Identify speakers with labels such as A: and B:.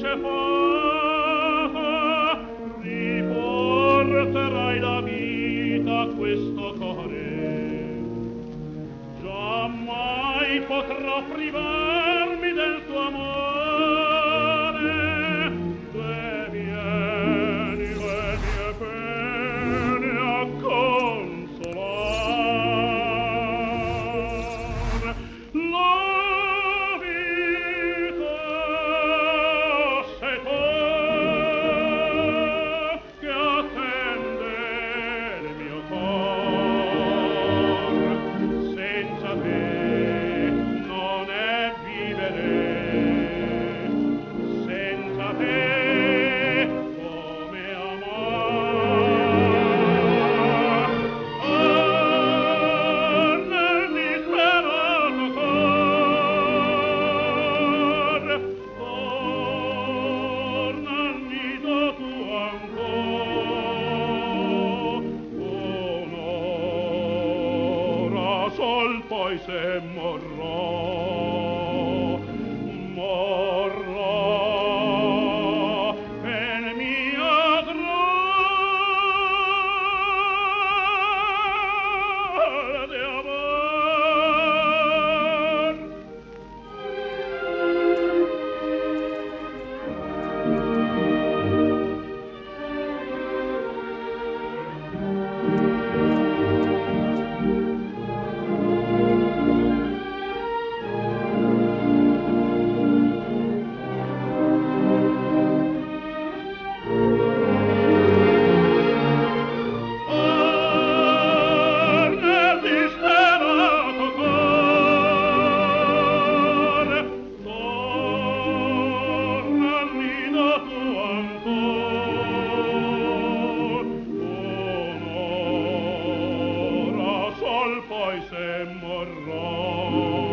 A: che fata, riporterai la vita a questo cuore. Giammai potrò privarmi del tuo amore, le mie pene a consolar. La vita sei tu che attende il mio cor. Senza te non è vivere, senza te come amar. Oh, nel disperato cor, torna al nido tuo ancor. Un'ora sol poi se morrò per mio grande amor. Nel disperato cor, torna al nido tuo ancor. Un'ora sol poi se morrò.